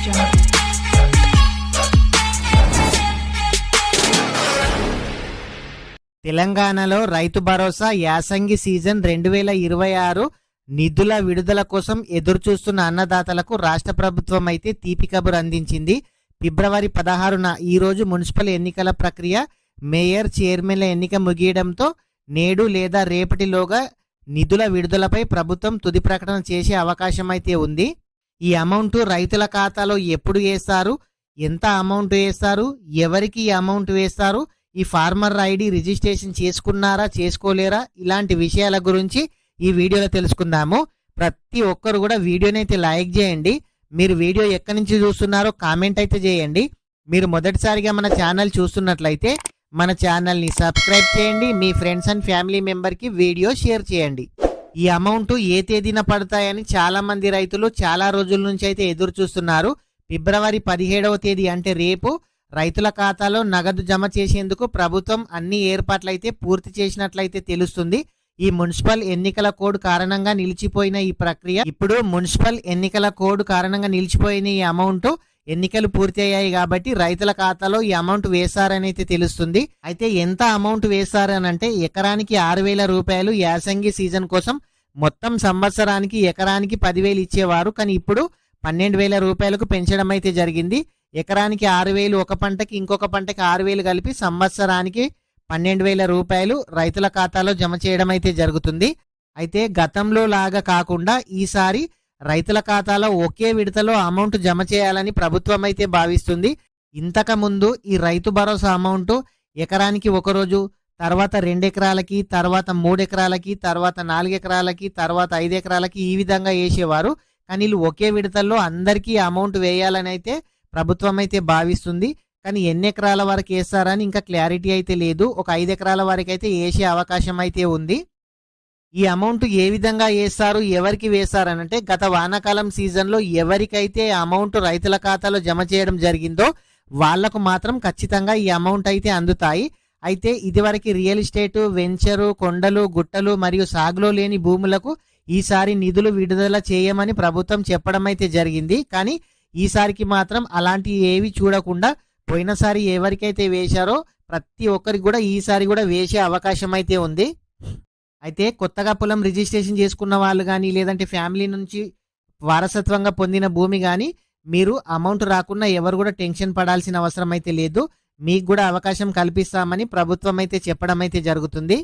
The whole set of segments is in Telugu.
jungle. తెలంగాణలో రైతు భరోసా యాసంగి సీజన్ 2026 నిధుల విడుదల కోసం ఎదురుచూస్తున్న అన్నదాతలకు రాష్ట్ర ప్రభుత్వం అయితే తీపి కబురు అందించింది. ఫిబ్రవరి 16న ఈరోజు మున్సిపల్ ఎన్నికల ప్రక్రియ, మేయర్, చైర్మన్ల ఎన్నిక ముగియడంతో నేడు లేదా రేపటిలోగా నిధుల విడుదలపై ప్రభుత్వం తుది ప్రకటన చేసే అవకాశం అయితే ఉంది. ఈ అమౌంట్ రైతుల ఖాతాలో ఎప్పుడు వేస్తారు, ఎంత అమౌంట్ వేస్తారు, ఎవరికి ఈ అమౌంట్ వేస్తారు, ఈ ఫార్మర్ ఐడి రిజిస్ట్రేషన్ చేసుకున్నారా చేసుకోలేరా, ఇలాంటి విషయాల గురించి ఈ వీడియోలో తెలుసుకుందాము. ప్రతి ఒక్కరు కూడా వీడియోని అయితే లైక్ చేయండి. మీరు వీడియో ఎక్కడి నుంచి చూస్తున్నారో కామెంట్ అయితే చేయండి. మీరు మొదటిసారిగా మన ఛానల్ చూస్తున్నట్లయితే మన ఛానల్ని సబ్స్క్రైబ్ చేయండి. మీ ఫ్రెండ్స్ అండ్ ఫ్యామిలీ మెంబర్కి వీడియో షేర్ చేయండి. ఈ అమౌంట్ ఏ తేదీన పడతాయని చాలా మంది రైతులు చాలా రోజుల నుంచి అయితే ఎదురు చూస్తున్నారు. ఫిబ్రవరి 17వ తేదీ అంటే రేపు రైతుల ఖాతాలో నగదు జమ చేసేందుకు ప్రభుత్వం అన్ని ఏర్పాట్లయితే పూర్తి చేసినట్లయితే తెలుస్తుంది. ఈ మున్సిపల్ ఎన్నికల కోడ్ కారణంగా నిలిచిపోయిన ఈ ప్రక్రియ ఇప్పుడు మున్సిపల్ ఎన్నికల కోడ్ కారణంగా నిలిచిపోయిన ఈ అమౌంట్ ఎన్నికలు పూర్తి అయ్యాయి కాబట్టి రైతుల ఖాతాలో ఈ అమౌంట్ వేశారని అయితే తెలుస్తుంది. అయితే ఎంత అమౌంట్ వేశారనంటే ఎకరానికి 6,000 రూపాయలు యాసంగి సీజన్ కోసం, మొత్తం సంవత్సరానికి ఎకరానికి 10,000 ఇచ్చేవారు. కానీ ఇప్పుడు 12,000 రూపాయలకు పెంచడం అయితే జరిగింది. ఎకరానికి 6,000 ఒక పంటకి, ఇంకొక పంటకి 6,000 కలిపి సంవత్సరానికి 12,000 రూపాయలు రైతుల ఖాతాలో జమ చేయడం అయితే జరుగుతుంది. అయితే గతంలో లాగా కాకుండా ఈసారి రైతుల ఖాతాలో ఒకే విడతలో అమౌంట్ జమ చేయాలని ప్రభుత్వం అయితే భావిస్తుంది. ఇంతకు ముందు ఈ రైతు భరోసా అమౌంట్ ఎకరానికి ఒక రోజు, తర్వాత 2 ఎకరాలకి, తర్వాత 3 ఎకరాలకి, తర్వాత 4 ఎకరాలకి, తర్వాత 5 ఎకరాలకి ఈ విధంగా వేసేవారు. కానీ వీళ్ళు ఒకే విడతల్లో అందరికీ అమౌంట్ వేయాలని అయితే ప్రభుత్వం అయితే భావిస్తుంది. కానీ ఎన్ని ఎకరాల వరకు వేస్తారని ఇంకా క్లారిటీ అయితే లేదు. ఒక 5 ఎకరాల వరకు అయితే వేసే అవకాశం అయితే ఉంది. ఈ అమౌంట్ ఏ విధంగా వేస్తారు, ఎవరికి వేస్తారనంటే గత వానాకాలం సీజన్లో ఎవరికైతే అమౌంట్ రైతుల ఖాతాలో జమ చేయడం జరిగిందో వాళ్లకు మాత్రం ఖచ్చితంగా ఈ అమౌంట్ అయితే అందుతాయి. అయితే ఇదివరకు రియల్ ఎస్టేట్, వెంచరు, కొండలు, గుట్టలు మరియు సాగులో లేని భూములకు ఈసారి నిధులు విడుదల చేయమని ప్రభుత్వం చెప్పడం అయితే జరిగింది. కానీ ఈసారికి మాత్రం అలాంటి ఏవి చూడకుండా పోయినసారి ఎవరికైతే వేశారో ప్రతి ఒక్కరికి కూడా ఈసారి కూడా వేసే అవకాశం అయితే ఉంది. అయితే కొత్తగా పొలం రిజిస్ట్రేషన్ చేసుకున్న వాళ్ళు కానీ, లేదంటే ఫ్యామిలీ నుంచి వారసత్వంగా పొందిన భూమి కానీ, మీరు అమౌంట్ రాకుండా ఎవరు కూడా టెన్షన్ పడాల్సిన అవసరం అయితే లేదు. మీకు కూడా అవకాశం కల్పిస్తామని ప్రభుత్వం అయితే చెప్పడం అయితే జరుగుతుంది.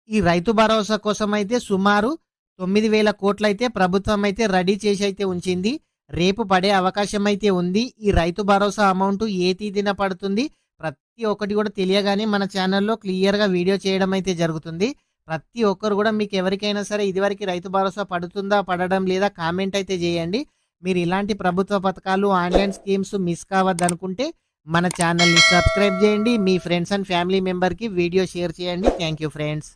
ఈ రైతు భరోసా కోసం అయితే సుమారు 9,000 కోట్లు అయితే ప్రభుత్వం అయితే రెడీ చేసి అయితే ఉంచింది. రేపు పడే అవకాశం అయితే ఉంది. ఈ రైతు భరోసా అమౌంట్ ఏ తేదీన పడుతుంది ప్రతి ఒక్కటి కూడా తెలియగానే మన ఛానల్లో క్లియర్గా వీడియో చేయడం అయితే జరుగుతుంది. ప్రతి ఒక్కరు కూడా మీకు ఎవరికైనా సరే ఇదివరకు రైతు భరోసా పడుతుందా, పడడం లేదా కామెంట్ అయితే చేయండి. మీరు ఇలాంటి ప్రభుత్వ పథకాలు, ఆన్లైన్ స్కీమ్స్ మిస్ కావద్దనుకుంటే మన ఛానల్ని సబ్స్క్రైబ్ చేయండి. మీ ఫ్రెండ్స్ అండ్ ఫ్యామిలీ మెంబర్కి వీడియో షేర్ చేయండి. Thank you friends.